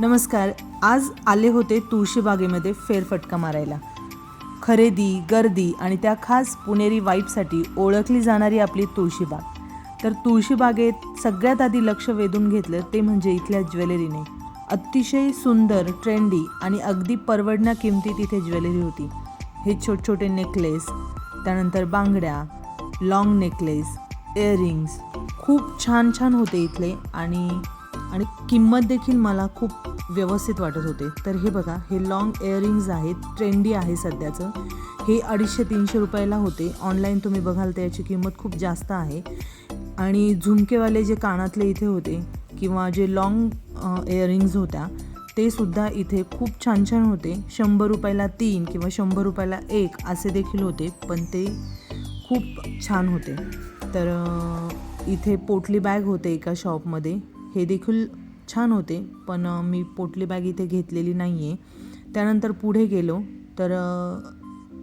नमस्कार. आज आले होते तुळशीबागेमध्ये फेरफटका मारायला. खरेदी, गर्दी आणि त्या खास पुणेरी वाईबसाठी ओळखली जाणारी आपली तुळशीबाग. तर तुळशीबागेत सगळ्यात आधी लक्ष वेधून घेतलं ते म्हणजे इथल्या ज्वेलरीने. अतिशय सुंदर, ट्रेंडी आणि अगदी परवडण्या किमतीत इथे ज्वेलरी होती. हे छोटे छोटे नेकलेस, त्यानंतर बांगड्या, लॉंग नेकलेस, इयरिंग्स खूप छान छान होते इथले आणि आणि किंमत देखील मला खूप व्यवस्थित वाटत होते. तर हे बघा, हे लॉंग इयरिंग्ज आहेत, ट्रेंडी आहे सध्याचं. हे 250-300 रुपयाला होते. ऑनलाईन तुम्ही बघाल तर याची किंमत खूप जास्त आहे. आणि झुमकेवाले जे कानातले इथे होते किंवा जे लॉंग इयरिंग्ज होत्या ते सुद्धा इथे खूप छान छान होते. 100 रुपयाला 3 किंवा 100 रुपयाला 1 असे देखील होते, पण ते खूप छान होते. तर इथे पोटली बॅग होते एका शॉपमध्ये, हे देखील छान होते, पण मी पोटली बॅग इथे घेतलेली नाही आहे. त्यानंतर पुढे गेलो तर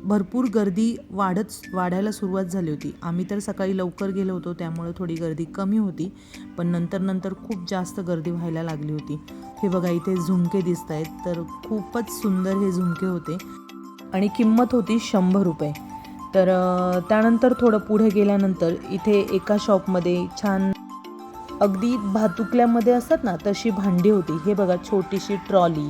भरपूर गर्दी वाढायला सुरुवात झाली होती. आम्ही तर सकाळी लवकर गेलो होतो, त्यामुळे थोडी गर्दी कमी होती, पण नंतर खूप जास्त गर्दी व्हायला लागली होती. हे बघा, इथे झुमके दिसत आहेत, तर खूपच सुंदर हे झुमके होते आणि किंमत होती 100 रुपये. तर त्यानंतर थोडं पुढे गेल्यानंतर इथे एका शॉपमध्ये छान अगदी भातुकल्यामध्ये असतात ना तशी भांडी होती. हे बघा, छोटीशी ट्रॉली,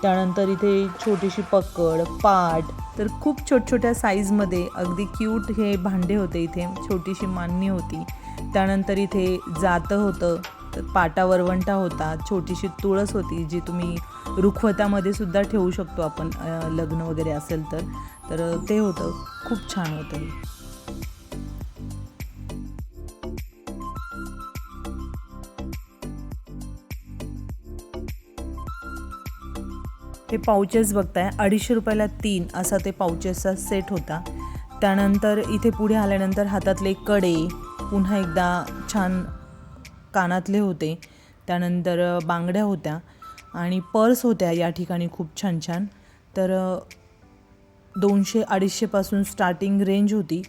त्यानंतर इथे छोटीशी पकड, पाट, तर खूप छोट्या साईजमध्ये अगदी क्यूट हे भांडे होते. इथे छोटीशी मांडणी होती. त्यानंतर इथे जातं होतं, पाटा वरवंटा होता, छोटीशी तुळस होती जी तुम्ही रुखवतामध्ये सुद्धा ठेवू शकतो आपण, लग्न वगैरे असेल तर ते होतं. खूप छान होतं. हे पाउचेस बघताय, 250 रुपयाला 3 असा ते पाउचेसचा सेट होता. त्यानंतर इथे पुढे आल्यानंतर हातातले कडे, पुन्हा एकदा छान कानातले होते, त्यानंतर बांगड्या होत्या आणि पर्स होत्या या ठिकाणी खूप छान छान. तर 200-250 पासून स्टार्टिंग रेंज होती.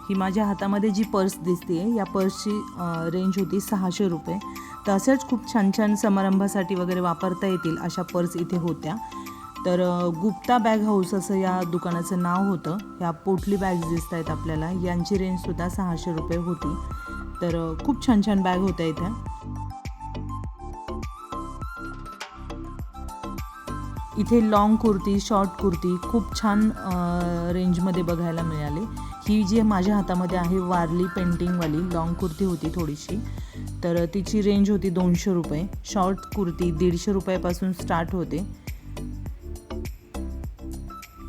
ही माझ्या हातामध्ये जी पर्स दिसते या पर्सची रेंज होती 600 रुपये. तर अशाच खूप छान छान समारंभासाठी वगैरे वापरता येतील अशा पर्स इथे होत्या. तर गुप्ता बॅग हाऊस असं या दुकानाचं नाव होतं. ह्या पोटली बॅग्स दिसत आहेत आपल्याला, यांची रेंजसुद्धा 600 रुपये होती. तर खूप छान छान बॅग होत्या इथे. इथे लॉंग कुर्ती, शॉर्ट कुर्ती खूप छान रेंजमध्ये बघायला मिळाले. ही जी माझ्या हातामध्ये आहे वारली पेंटिंगवाली लॉंग कुर्ती होती थोडीशी, तर तिची रेंज होती 200 रुपये. शॉर्ट कुर्ती 150 रुपयापासून स्टार्ट होते.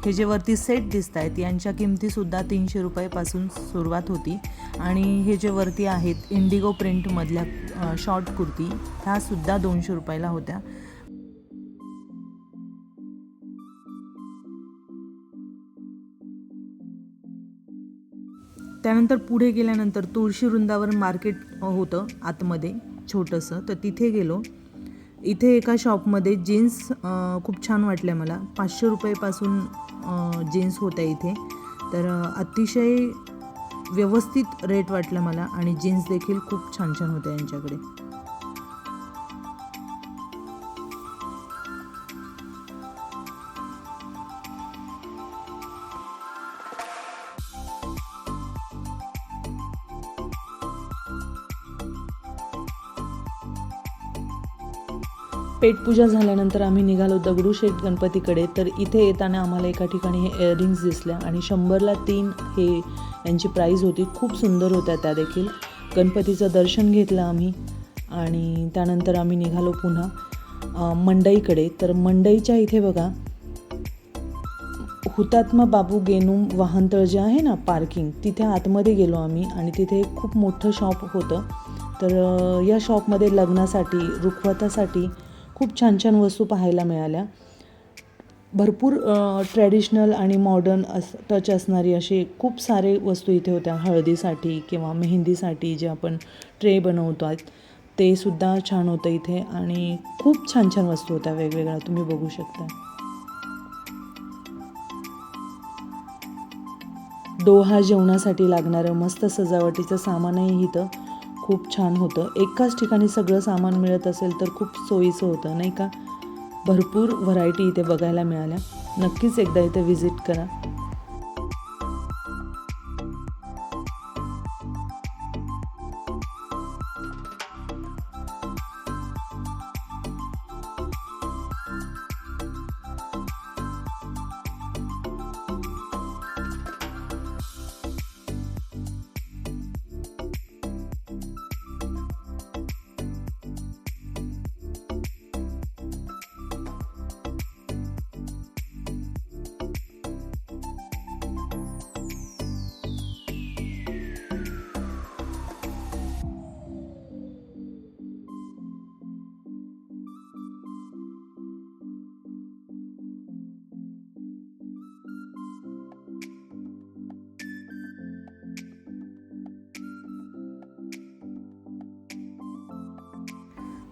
हे जे वरती सेट दिसत आहेत यांच्या किमतीसुद्धा 300 रुपयापासून सुरुवात होती. आणि हे जे वरती आहेत इंडिगो प्रिंटमधल्या शॉर्ट कुर्ती, ह्यासुद्धा 200 रुपयाला होत्या. त्यानंतर पुढे गेल्यानंतर तुळशी वृंदावन मार्केट होतं आतमध्ये छोटंसं, तर तिथे गेलो. इथे एका शॉपमध्ये जीन्स खूप छान वाटल्या मला. 500 रुपयेपासून जीन्स होत्या इथे. तर अतिशय व्यवस्थित रेट वाटला मला आणि जीन्स देखील खूप छान छान होत्या यांच्याकडे. पेटपूजा झाल्यानंतर आम्ही निघालो दगडूशेठ गणपतीकडे. तर इथे येताना आम्हाला एका ठिकाणी हे इयरिंग्स दिसल्या आणि 100ला 3 हे यांची प्राईज होती. खूप सुंदर होत्या त्या देखील. गणपतीचं दर्शन घेतलं आम्ही आणि त्यानंतर आम्ही निघालो पुन्हा मंडईकडे. तर मंडईच्या इथे बघा, हुतात्मा बाबू गेनूम वाहनतळ जे आहे ना पार्किंग, तिथे आतमध्ये गेलो आम्ही आणि तिथे खूप मोठं शॉप होतं. तर या शॉपमध्ये लग्नासाठी, रुखवतासाठी खूप छान छान वस्तू पाहायला मिळाल्या. भरपूर ट्रॅडिशनल आणि मॉडर्न टच असणारी असे खूप सारे वस्तू इथे होत्या. हळदीसाठी किंवा मेहंदीसाठी जे आपण ट्रे बनवतो ते सुद्धा छान होतं इथे आणि खूप छान छान वस्तू होत्या वेगवेगळ्या, तुम्ही बघू शकता. डोहा जेवणासाठी लागणारं मस्त सजावटीचं सामानही इथं खूप छान होतं. एकाच ठिकाणी सगळं सामान मिळत असेल तर खूप सोयीचं होतं नाही का. भरपूर व्हरायटी इथे बघायला मिळाल्या. नक्कीच एकदा इथे व्हिजिट करा.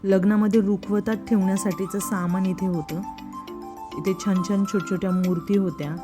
लग्नामध्ये रुखवतात ठेवण्यासाठीचं सामान इथे होतं. इथे छान छान छोट्या छोट्या मूर्ती होत्या.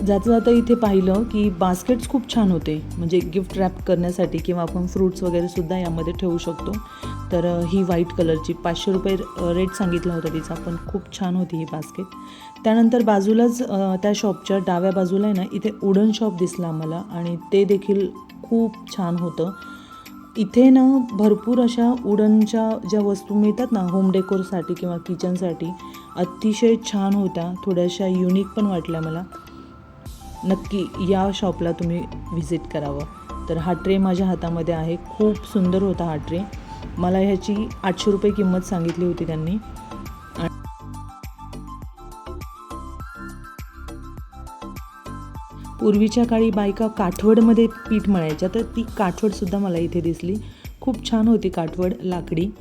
जाता जाता इथे पाहिलं की बास्केट्स खूप छान होते, म्हणजे गिफ्ट रॅप करण्यासाठी किंवा आपण फ्रूट्स वगैरे सुद्धा यामध्ये ठेवू शकतो. तर ही व्हाईट कलरची 500 रुपये रेट सांगितला होता तिचा, पण खूप छान होती ही बास्केट. त्यानंतर बाजूलाच त्या शॉपच्या डाव्या बाजूला आहे ना, इथे वुडन शॉप दिसलं आम्हाला आणि ते देखील खूप छान होतं. इथे ना भरपूर अशा वुडनच्या ज्या वस्तू मिळतात ना होम डेकोरसाठी किंवा किचनसाठी, अतिशय छान होत्या, थोड्याशा युनिक पण वाटल्या मला. नक्की या शॉपला तुम्ही व्हिजिट करावं. तर हा ट्रे माझ्या हातामध्ये आहे. खूप सुंदर होता हा ट्रे. मला ह्याची 800 रुपये किंमत सांगितली होती त्यांनी. पूर्वीच्या काळी बायका काठवडमध्ये पीठ मळायच्या, तर ती काठवडसुद्धा मला इथे दिसली. खूप छान होती काठवड, लाकडी.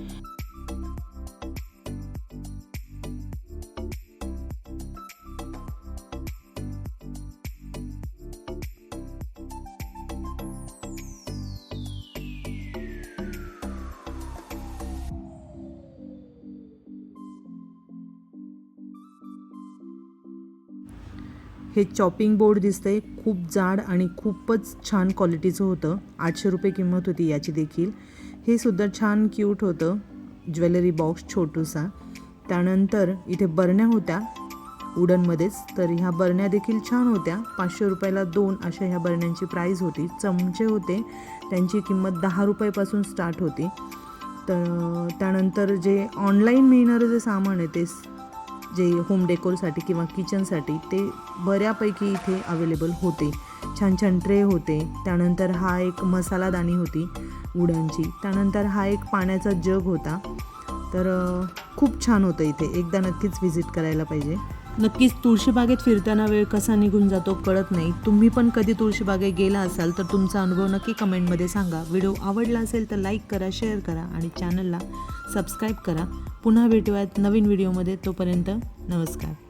हे चॉपिंग बोर्ड दिसतंय, खूप जाड आणि खूपच छान क्वालिटीचं होतं. 800 रुपये किंमत होती याची देखील. हे सुद्धा छान क्यूट होतं, ज्वेलरी बॉक्स छोटूसा. त्यानंतर इथे बरण्या होत्या वुडनमध्येच, तर ह्या बरण्या देखील छान होत्या. 500 रुपयाला 2 अशा ह्या बरण्यांची प्राईस होती. चमचे होते, त्यांची किंमत 10 रुपयापासून स्टार्ट होती. तर त्यानंतर जे ऑनलाईन मिळणारं जे सामान आहे ते जे होम डेकोरसाठी किंवा किचनसाठी, ते बऱ्यापैकी इथे अवेलेबल होते. छान छान ट्रे होते. त्यानंतर हा एक मसालादाणी होती वुडनची. त्यानंतर हा एक पाण्याचा जग होता. तर खूप छान होतं इथे. एकदा नक्कीच व्हिजिट करायला पाहिजे. नक्कीच तुळशीबागेत फिरताना वेळ कसा निघून जातो कळत नाही. तुम्ही पण कधी तुळशीबागेत गेला असाल तर तुमचा अनुभव नक्की कमेंटमध्ये सांगा. व्हिडिओ आवडला असेल तर लाईक करा, शेअर करा आणि चॅनलला सबस्क्राईब करा. पुन्हा भेटूयात नवीन व्हिडिओमध्ये. तोपर्यंत नमस्कार.